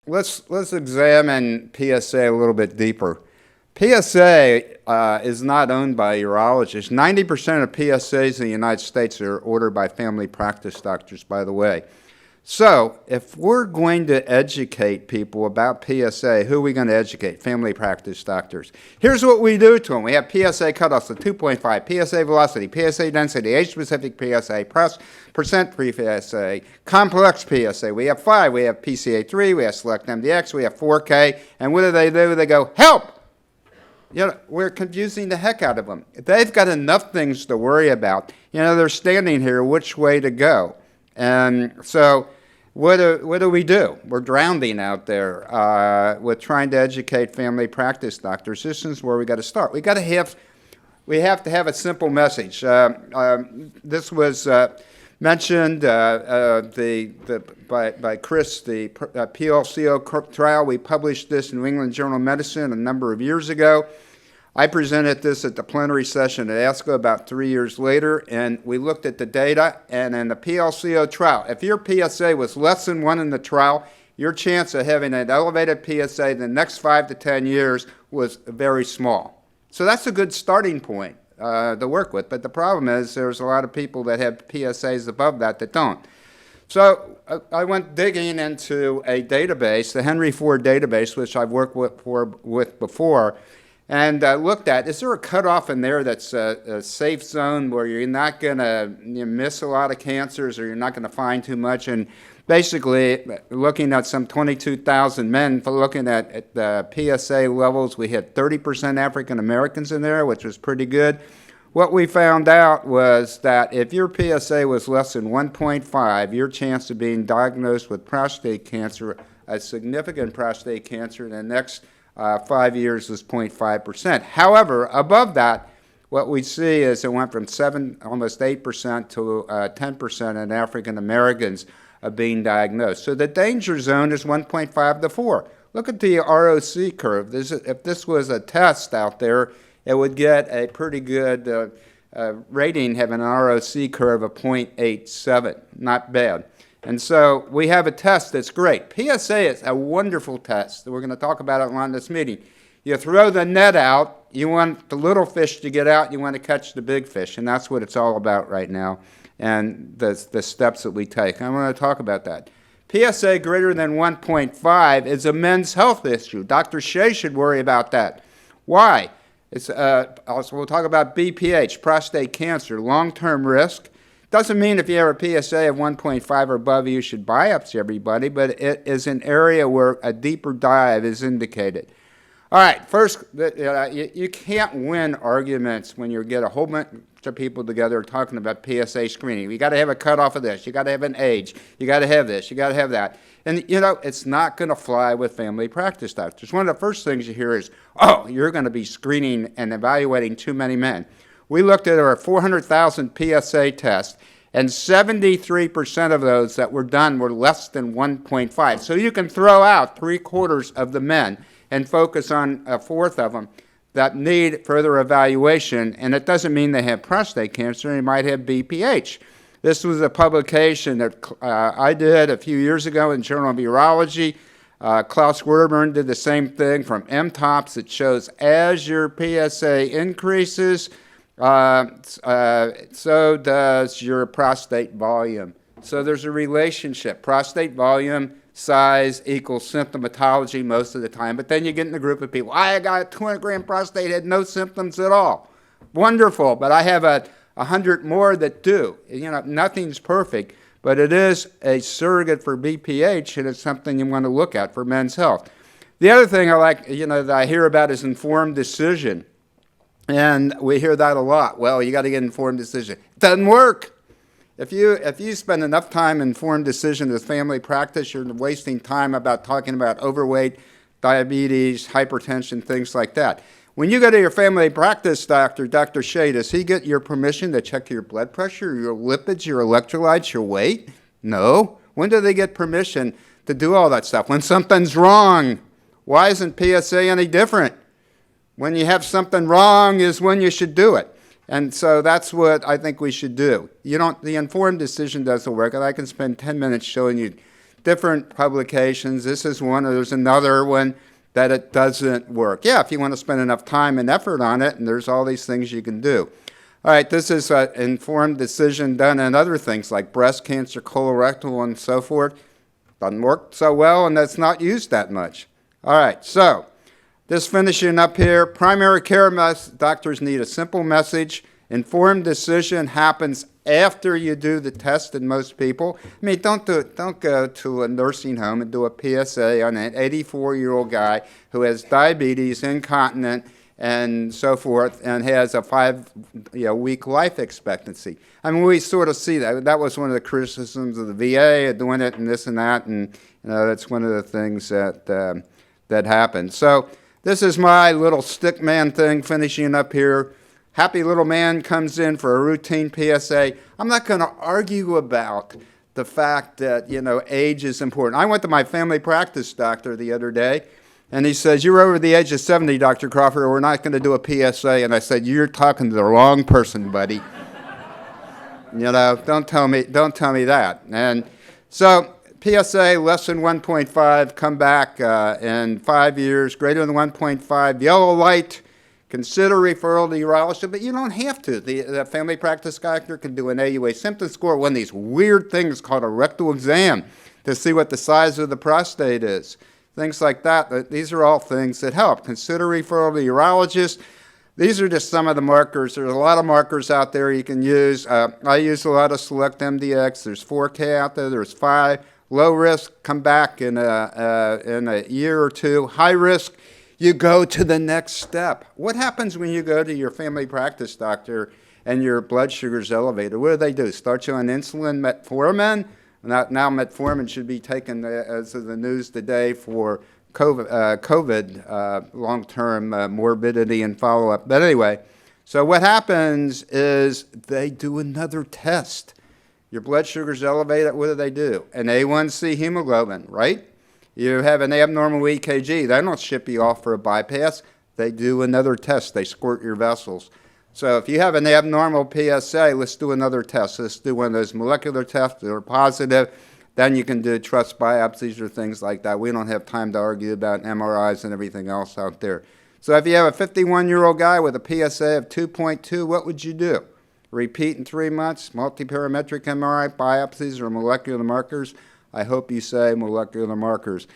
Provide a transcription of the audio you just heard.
let's examine PSA a little bit deeper. PSA is not owned by urologists. 90% of PSAs in the United States are ordered by family practice doctors, by the way. So if we're going to educate people about PSA, who are we going to educate? Family practice doctors. Here's what we do to them. We have PSA cutoffs of 2.5, PSA velocity, PSA density, age-specific PSA, percent pre-PSA, complex PSA. We have 5. We have PCA3, we have select MDX, we have 4K. And what do? They go, help! We're confusing the heck out of them. They've got enough things to worry about. They're standing here, which way to go? And so what do we do? We're drowning out there with trying to educate family practice doctors. This is where we got to start. We have to have a simple message. This was mentioned by Chris, the PLCO trial. We published this in New England Journal of Medicine a number of years ago. I presented this at the plenary session at ASCO about 3 years later, and we looked at the data, and in the PLCO trial, if your PSA was less than 1 in the trial, your chance of having an elevated PSA in the next 5 to 10 years was very small. So that's a good starting point to work with, but the problem is there's a lot of people that have PSAs above that don't. So I went digging into a database, the Henry Ford database, which I've worked with before, and looked at, is there a cutoff in there that's a safe zone where you're not going to miss a lot of cancers or you're not going to find too much? And basically, looking at some 22,000 men, looking at the PSA levels, we had 30% African Americans in there, which was pretty good. What we found out was that if your PSA was less than 1.5, your chance of being diagnosed with prostate cancer, a significant prostate cancer in the next 5 years was 0.5%. However, above that, what we see is it went from almost 8% to 10% in African Americans being diagnosed. So the danger zone is 1.5 to 4. Look at the ROC curve. If this was a test out there, it would get a pretty good rating, having an ROC curve of 0.87. Not bad. And so we have a test that's great. PSA is a wonderful test. We're going to talk about it on this meeting. You throw the net out. You want the little fish to get out. You want to catch the big fish. And that's what it's all about right now and the steps that we take. I want to talk about that. PSA greater than 1.5 is a men's health issue. Dr. Shea should worry about that. Why? Also, we'll talk about BPH, prostate cancer, long-term risk. Doesn't mean if you have a PSA of 1.5 or above, you should biopsy everybody, but it is an area where a deeper dive is indicated. All right, first, you can't win arguments when you get a whole bunch of people together talking about PSA screening. You got to have a cutoff of this. You got to have an age. You got to have this. You got to have that. And, it's not going to fly with family practice doctors. One of the first things you hear is, oh, you're going to be screening and evaluating too many men. We looked at our 400,000 PSA tests, and 73% of those that were done were less than 1.5. So you can throw out 3/4 of the men and focus on a fourth of them that need further evaluation, and it doesn't mean they have prostate cancer. They might have BPH. This was a publication that I did a few years ago in Journal of Urology. Klaus Werburn did the same thing from MTOPS. It shows as your PSA increases, so does your prostate volume. So there's a relationship. Prostate volume, size equals symptomatology most of the time. But then you get in the group of people, I got a 200-gram prostate, had no symptoms at all. Wonderful, but I have 100 more that do. Nothing's perfect, but it is a surrogate for BPH, and it's something you want to look at for men's health. The other thing I like, that I hear about is informed decision. And we hear that a lot. Well, you got to get informed decision. It doesn't work. If you spend enough time informed decision with family practice, you're wasting time about talking about overweight, diabetes, hypertension, things like that. When you go to your family practice doctor, Dr. Shea, does he get your permission to check your blood pressure, your lipids, your electrolytes, your weight? No. When do they get permission to do all that stuff? When something's wrong. Why isn't PSA any different? When you have something wrong is when you should do it. And so that's what I think we should do. The informed decision doesn't work, and I can spend 10 minutes showing you different publications. This is one, or there's another one that it doesn't work. Yeah, if you want to spend enough time and effort on it, and there's all these things you can do. All right, this is an informed decision done on other things like breast cancer, colorectal, and so forth. Doesn't work so well, and that's not used that much. All right, so just finishing up here, primary care doctors need a simple message. Informed decision happens after you do the test in most people. I mean, don't go to a nursing home and do a PSA on an 84-year-old guy who has diabetes, incontinent, and so forth, and has a 5-week life expectancy. I mean, we sort of see that. That was one of the criticisms of the VA, doing it and this and that, and that's one of the things that happened. So this is my little stick man thing finishing up here. Happy little man comes in for a routine PSA. I'm not going to argue about the fact that, age is important. I went to my family practice doctor the other day, and he says, "You're over the age of 70, Dr. Crawford, or we're not going to do a PSA." And I said, "You're talking to the wrong person, buddy." Don't tell me that. And so PSA less than 1.5, come back in 5 years, greater than 1.5, yellow light. Consider referral to urologist, but you don't have to. The family practice doctor can do an AUA symptom score, one of these weird things called a rectal exam to see what the size of the prostate is. Things like that. These are all things that help. Consider referral to urologist. These are just some of the markers. There's a lot of markers out there you can use. I use a lot of Select MDX. There's 4K out there. There's 5. Low risk, come back in a year or two. High risk, you go to the next step. What happens when you go to your family practice doctor and your blood sugar's elevated? What do? Start you on insulin, metformin? Now metformin should be taken, as of the news today, for COVID long-term morbidity and follow-up. But anyway, so what happens is they do another test. Your blood sugar's elevated, what do? An A1C hemoglobin, right? You have an abnormal EKG. They don't ship you off for a bypass. They do another test. They squirt your vessels. So if you have an abnormal PSA, let's do another test. Let's do one of those molecular tests that are positive. Then you can do trust biopsies or things like that. We don't have time to argue about MRIs and everything else out there. So if you have a 51-year-old guy with a PSA of 2.2, what would you do? Repeat in 3 months, multiparametric MRI, biopsies, or molecular markers? I hope you say molecular markers.